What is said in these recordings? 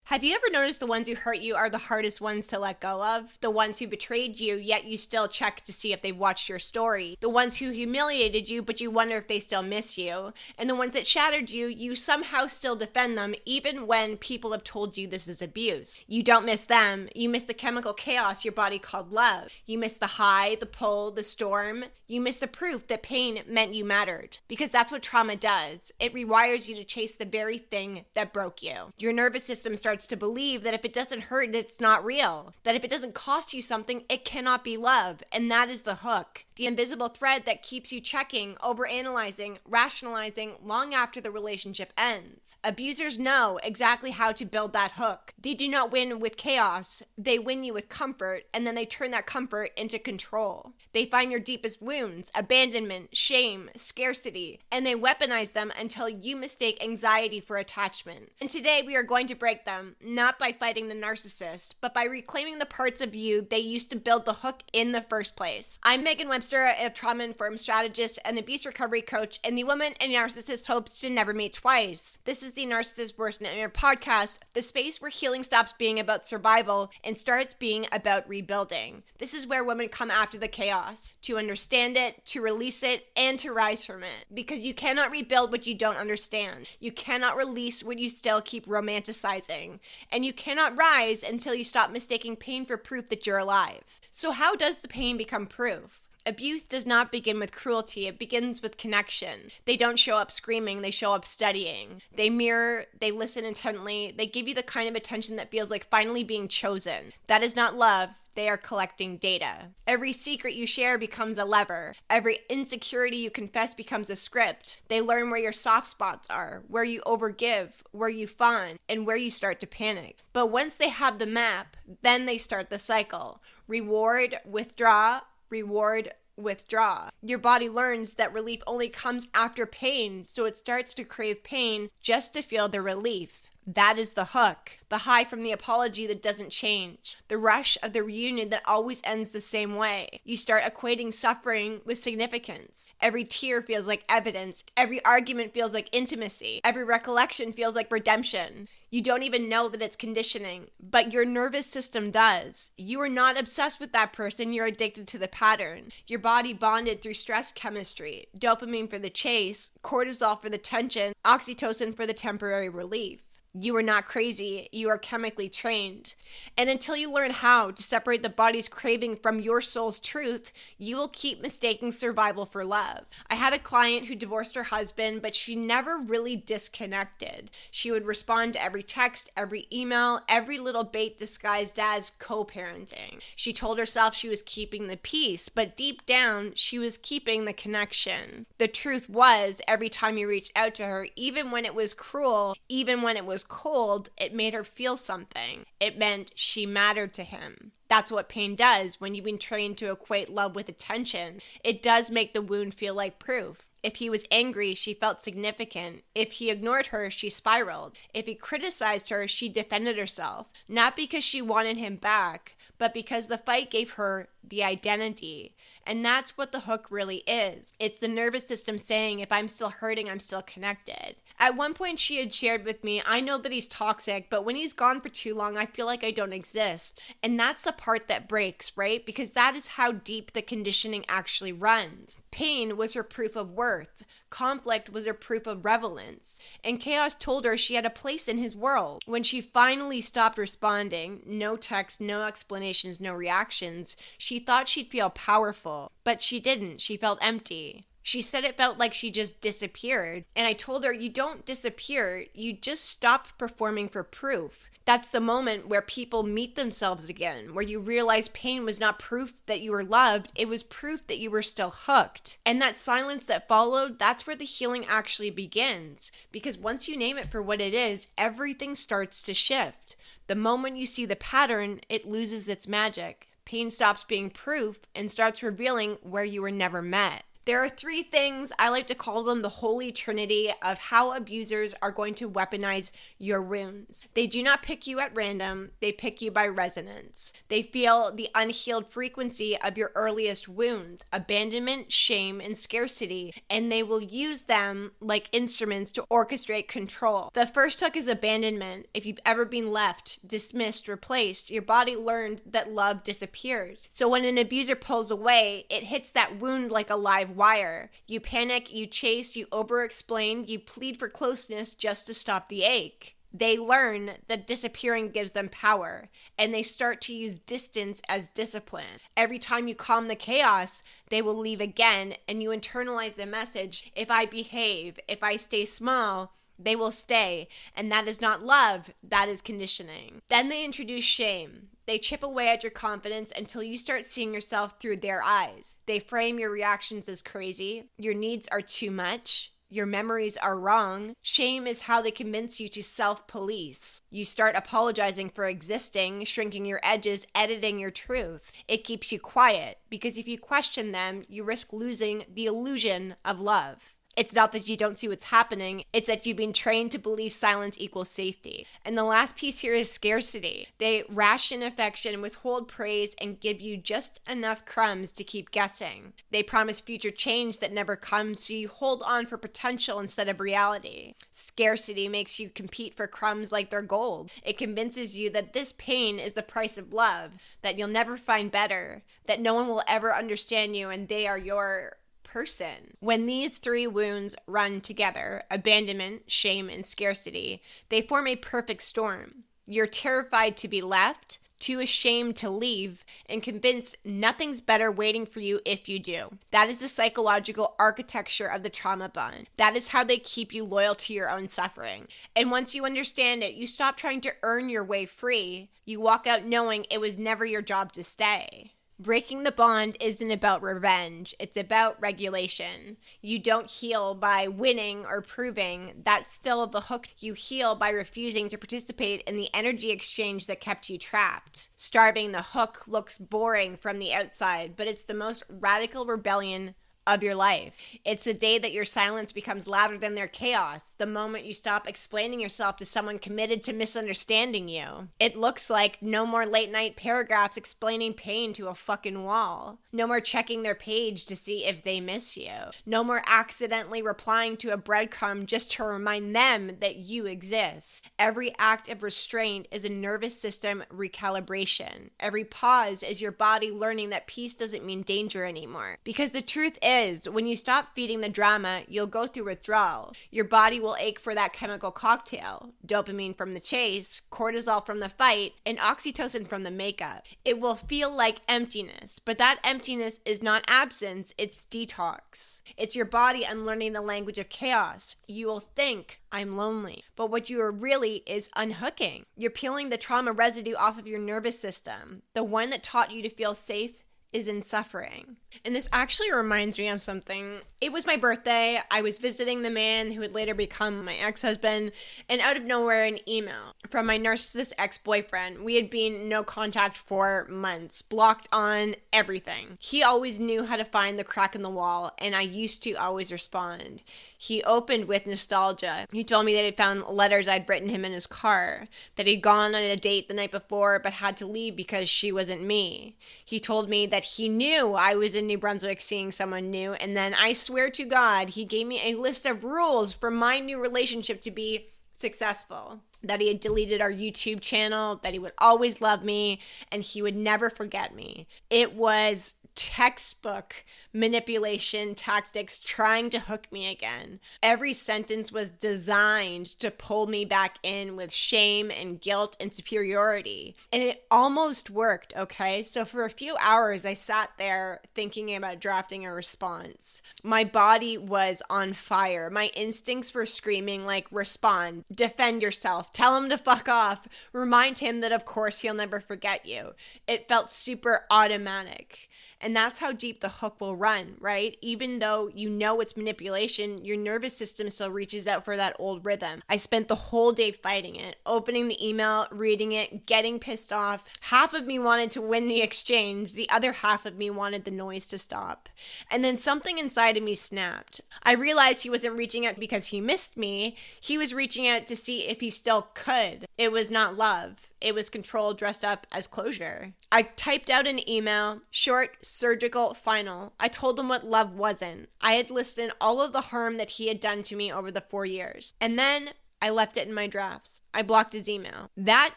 Have you ever noticed the ones who hurt you are the hardest ones to let go of? The ones who betrayed you, yet you still check to see if they've watched your story. The ones who humiliated you, but you wonder if they still miss you. And the ones that shattered you, you somehow still defend them, even when people have told you this is abuse. You don't miss them. You miss the chemical chaos your body called love. You miss the high, the pull, the storm. You miss the proof that pain meant you mattered. Because that's what trauma does. It rewires you to chase the very thing that broke you. Your nervous system starts to believe that if it doesn't hurt, it's not real. That if it doesn't cost you something, it cannot be love. And that is the hook. The invisible thread that keeps you checking, overanalyzing, rationalizing long after the relationship ends. Abusers know exactly how to build that hook. They do not win with chaos. They win you with comfort, and then they turn that comfort into control. They find your deepest wounds, abandonment, shame, scarcity, and they weaponize them until you mistake anxiety for attachment. And today we are going to break them, not by fighting the narcissist, but by reclaiming the parts of you they used to build the hook in the first place. I'm Meaghan, a trauma-informed strategist and abuse recovery coach, and the woman and narcissist hopes to never meet twice. This is the Narcissist Worst Nightmare podcast, the space where healing stops being about survival and starts being about rebuilding. This is where women come after the chaos, to understand it, to release it, and to rise from it. Because you cannot rebuild what you don't understand. You cannot release what you still keep romanticizing. And you cannot rise until you stop mistaking pain for proof that you're alive. So how does the pain become proof? Abuse does not begin with cruelty, it begins with connection. They don't show up screaming, they show up studying. They mirror, they listen intently, they give you the kind of attention that feels like finally being chosen. That is not love. They are collecting data. Every secret you share becomes a lever. Every insecurity you confess becomes a script. They learn where your soft spots are, where you overgive, where you fawn, and where you start to panic. But once they have the map, then they start the cycle. Reward, withdraw, reward, withdraw. Your body learns that relief only comes after pain, so it starts to crave pain just to feel the relief. That is the hook. The high from the apology that doesn't change. The rush of the reunion that always ends the same way. You start equating suffering with significance. Every tear feels like evidence. Every argument feels like intimacy. Every recollection feels like redemption. You don't even know that it's conditioning, but your nervous system does. You are not obsessed with that person, you're addicted to the pattern. Your body bonded through stress chemistry, dopamine for the chase, cortisol for the tension, oxytocin for the temporary relief. You are not crazy, you are chemically trained. And until you learn how to separate the body's craving from your soul's truth, you will keep mistaking survival for love. I had a client who divorced her husband, but she never really disconnected. She would respond to every text, every email, every little bait disguised as co-parenting. She told herself she was keeping the peace, but deep down, she was keeping the connection. The truth was, every time you reached out to her, even when it was cruel, even when it was cold, it made her feel something. It meant she mattered to him. That's what pain does when you've been trained to equate love with attention. It does make the wound feel like proof. If he was angry, she felt significant. If he ignored her, she spiraled. If he criticized her, she defended herself. Not because she wanted him back, but because the fight gave her the identity. And that's what the hook really is. It's the nervous system saying, if I'm still hurting, I'm still connected. At one point, she had shared with me, I know that he's toxic, but when he's gone for too long, I feel like I don't exist. And that's the part that breaks, right? Because that is how deep the conditioning actually runs. Pain was her proof of worth. Conflict was her proof of relevance. And chaos told her she had a place in his world. When she finally stopped responding, no text, no explanations, no reactions, she thought she'd feel powerful. But she didn't. She felt empty. She said it felt like she just disappeared. And I told her, you don't disappear. You just stopped performing for proof. That's the moment where people meet themselves again, where you realize pain was not proof that you were loved, it was proof that you were still hooked. And that silence that followed, that's where the healing actually begins. Because once you name it for what it is, everything starts to shift. The moment you see the pattern, it loses its magic. Pain stops being proof and starts revealing where you were never met. There are three things, I like to call them the holy trinity, of how abusers are going to weaponize your wounds. They do not pick you at random, they pick you by resonance. They feel the unhealed frequency of your earliest wounds, abandonment, shame, and scarcity, and they will use them like instruments to orchestrate control. The first hook is abandonment. If you've ever been left, dismissed, replaced, your body learned that love disappears. So when an abuser pulls away, it hits that wound like a live wire. You panic, you chase, you over-explain, you plead for closeness just to stop the ache. They learn that disappearing gives them power, and they start to use distance as discipline. Every time you calm the chaos, they will leave again, and you internalize the message, if I behave, if I stay small, they will stay. And that is not love, that is conditioning. Then they introduce shame. They chip away at your confidence until you start seeing yourself through their eyes. They frame your reactions as crazy. Your needs are too much. Your memories are wrong. Shame is how they convince you to self-police. You start apologizing for existing, shrinking your edges, editing your truth. It keeps you quiet, because if you question them, you risk losing the illusion of love. It's not that you don't see what's happening, it's that you've been trained to believe silence equals safety. And the last piece here is scarcity. They ration affection, withhold praise, and give you just enough crumbs to keep guessing. They promise future change that never comes, so you hold on for potential instead of reality. Scarcity makes you compete for crumbs like they're gold. It convinces you that this pain is the price of love, that you'll never find better, that no one will ever understand you, and they are your person. When these three wounds run together, abandonment, shame, and scarcity, they form a perfect storm. You're terrified to be left, too ashamed to leave, and convinced nothing's better waiting for you if you do. That is the psychological architecture of the trauma bond. That is how they keep you loyal to your own suffering. And once you understand it, you stop trying to earn your way free. You walk out knowing it was never your job to stay. Breaking the bond isn't about revenge, it's about regulation. You don't heal by winning or proving. That's still the hook. You heal by refusing to participate in the energy exchange that kept you trapped. Starving the hook looks boring from the outside, but it's the most radical rebellion of your life. It's the day that your silence becomes louder than their chaos, the moment you stop explaining yourself to someone committed to misunderstanding you. It looks like no more late night paragraphs explaining pain to a fucking wall. No more checking their page to see if they miss you. No more accidentally replying to a breadcrumb just to remind them that you exist. Every act of restraint is a nervous system recalibration. Every pause is your body learning that peace doesn't mean danger anymore. Because the truth is, when you stop feeding the drama, you'll go through withdrawal. Your body will ache for that chemical cocktail. Dopamine from the chase, cortisol from the fight, and oxytocin from the makeup. It will feel like emptiness, but that emptiness is not absence, it's detox. It's your body unlearning the language of chaos. You will think, I'm lonely. But what you are really is unhooking. You're peeling the trauma residue off of your nervous system. The one that taught you to feel safe is in suffering. And this actually reminds me of something. It was my birthday. I was visiting the man who would later become my ex-husband, and out of nowhere, an email from my narcissist ex-boyfriend. We had been no contact for months, blocked on everything. He always knew how to find the crack in the wall, and I used to always respond. He opened with nostalgia. He told me that he'd found letters I'd written him in his car, that he'd gone on a date the night before but had to leave because she wasn't me. He told me that he knew I was in New Brunswick seeing someone new, and then I swear to God, he gave me a list of rules for my new relationship to be successful. That he had deleted our YouTube channel, that he would always love me, and he would never forget me. It was textbook manipulation tactics trying to hook me again. Every sentence was designed to pull me back in with shame and guilt and superiority. And it almost worked, okay? So for a few hours, I sat there thinking about drafting a response. My body was on fire. My instincts were screaming like, respond, defend yourself, tell him to fuck off, remind him that of course he'll never forget you. It felt super automatic. And that's how deep the hook will run, right? Even though you know it's manipulation, your nervous system still reaches out for that old rhythm. I spent the whole day fighting it, opening the email, reading it, getting pissed off. Half of me wanted to win the exchange. The other half of me wanted the noise to stop. And then something inside of me snapped. I realized he wasn't reaching out because he missed me. He was reaching out to see if he still could. It was not love. It was control dressed up as closure. I typed out an email, short, surgical, final. I told him what love wasn't. I had listed all of the harm that he had done to me over the 4 years. And then I left it in my drafts. I blocked his email. That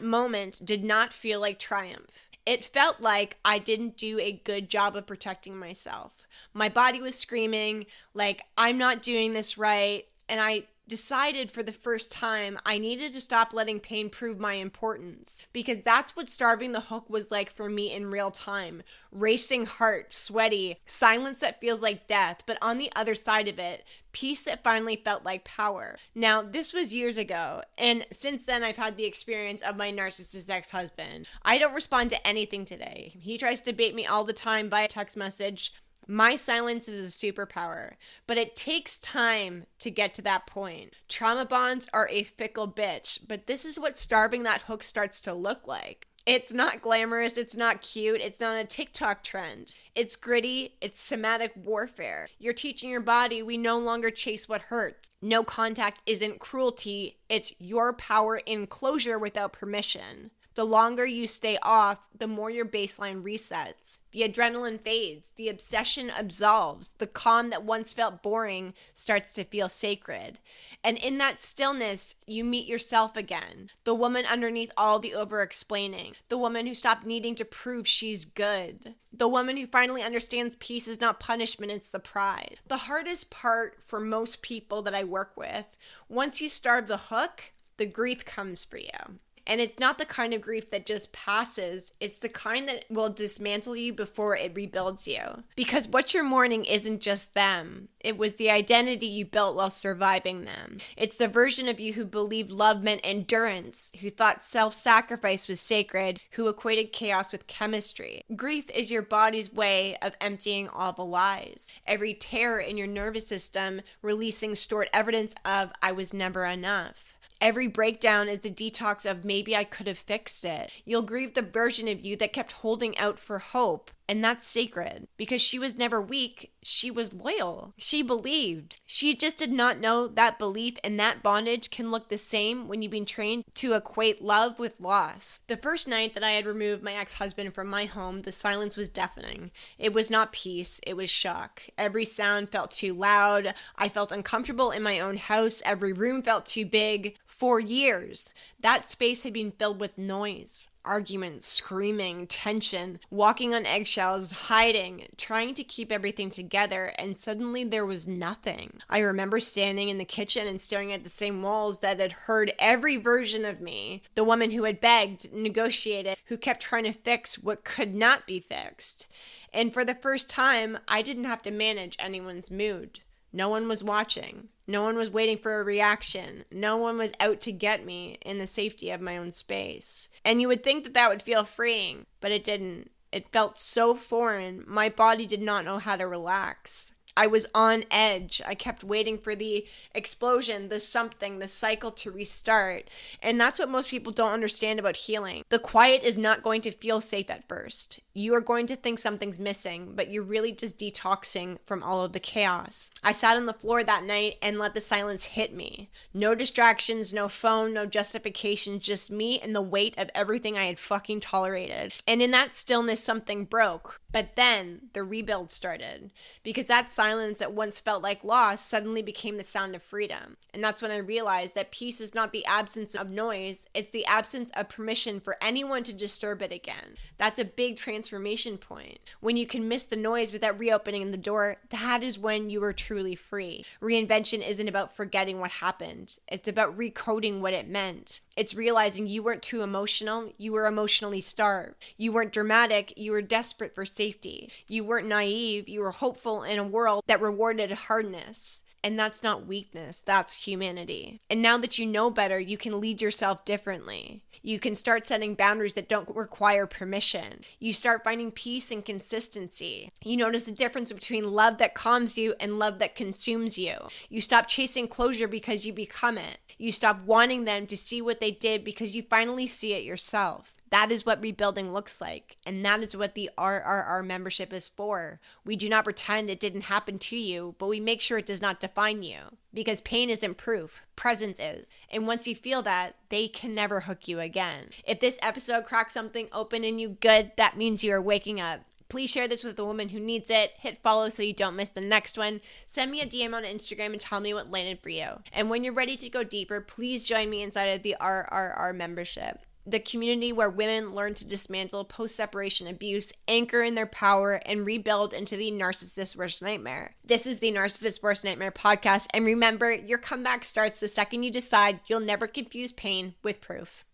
moment did not feel like triumph. It felt like I didn't do a good job of protecting myself. My body was screaming, like, I'm not doing this right. And I decided for the first time I needed to stop letting pain prove my importance, because that's what starving the hook was like for me in real time. Racing heart, sweaty, silence that feels like death, but on the other side of it, peace that finally felt like power. Now, this was years ago, and since then I've had the experience of my narcissist ex-husband. I don't respond to anything today. He tries to bait me all the time via text message. My silence is a superpower, but it takes time to get to that point. Trauma bonds are a fickle bitch, but this is what starving that hook starts to look like. It's not glamorous, it's not cute, it's not a TikTok trend. It's gritty, it's somatic warfare. You're teaching your body we no longer chase what hurts. No contact isn't cruelty, it's your power in closure without permission. The longer you stay off, the more your baseline resets. The adrenaline fades, the obsession absolves, the calm that once felt boring starts to feel sacred. And in that stillness, you meet yourself again. The woman underneath all the over-explaining. The woman who stopped needing to prove she's good. The woman who finally understands peace is not punishment, it's the pride. The hardest part for most people that I work with, once you starve the hook, the grief comes for you. And it's not the kind of grief that just passes. It's the kind that will dismantle you before it rebuilds you. Because what you're mourning isn't just them. It was the identity you built while surviving them. It's the version of you who believed love meant endurance, who thought self-sacrifice was sacred, who equated chaos with chemistry. Grief is your body's way of emptying all the lies. Every tear in your nervous system releasing stored evidence of I was never enough. Every breakdown is the detox of maybe I could have fixed it. You'll grieve the version of you that kept holding out for hope. And that's sacred, because she was never weak. She was loyal. She believed. She just did not know that belief and that bondage can look the same when you've been trained to equate love with loss. The first night that I had removed my ex-husband from my home, the silence was deafening. It was not peace, it was shock. Every sound felt too loud. I felt uncomfortable in my own house. Every room felt too big. For years, that space had been filled with noise. Arguments, screaming, tension, walking on eggshells, hiding, trying to keep everything together, and suddenly there was nothing. I remember standing in the kitchen and staring at the same walls that had heard every version of me. The woman who had begged, negotiated, who kept trying to fix what could not be fixed. And for the first time, I didn't have to manage anyone's mood. No one was watching. No one was waiting for a reaction. No one was out to get me in the safety of my own space. And you would think that that would feel freeing, but it didn't. It felt so foreign. My body did not know how to relax. I was on edge. I kept waiting for the explosion, the something, the cycle to restart. And that's what most people don't understand about healing. The quiet is not going to feel safe at first. You are going to think something's missing, but you're really just detoxing from all of the chaos. I sat on the floor that night and let the silence hit me. No distractions, no phone, no justification, just me and the weight of everything I had fucking tolerated. And in that stillness, something broke. But then the rebuild started, because that silence that once felt like loss suddenly became the sound of freedom. And that's when I realized that peace is not the absence of noise, it's the absence of permission for anyone to disturb it again. That's a big transformation point. When you can miss the noise without reopening the door, that is when you are truly free. Reinvention isn't about forgetting what happened. It's about recoding what it meant. It's realizing you weren't too emotional, you were emotionally starved. You weren't dramatic, you were desperate for safety. You weren't naive, you were hopeful in a world that rewarded hardness. And that's not weakness, that's humanity. And now that you know better, you can lead yourself differently. You can start setting boundaries that don't require permission. You start finding peace and consistency. You notice the difference between love that calms you and love that consumes you. You stop chasing closure because you become it. You stop wanting them to see what they did because you finally see it yourself. That is what rebuilding looks like. And that is what the RRR membership is for. We do not pretend it didn't happen to you, but we make sure it does not define you. Because pain isn't proof, presence is. And once you feel that, they can never hook you again. If this episode cracked something open in you good, that means you are waking up. Please share this with a woman who needs it. Hit follow so you don't miss the next one. Send me a DM on Instagram and tell me what landed for you. And when you're ready to go deeper, please join me inside of the RRR membership. The community where women learn to dismantle post-separation abuse, anchor in their power, and rebuild into the narcissist's worst nightmare. This is the Narcissist's Worst Nightmare podcast, and remember, your comeback starts the second you decide you'll never confuse pain with proof.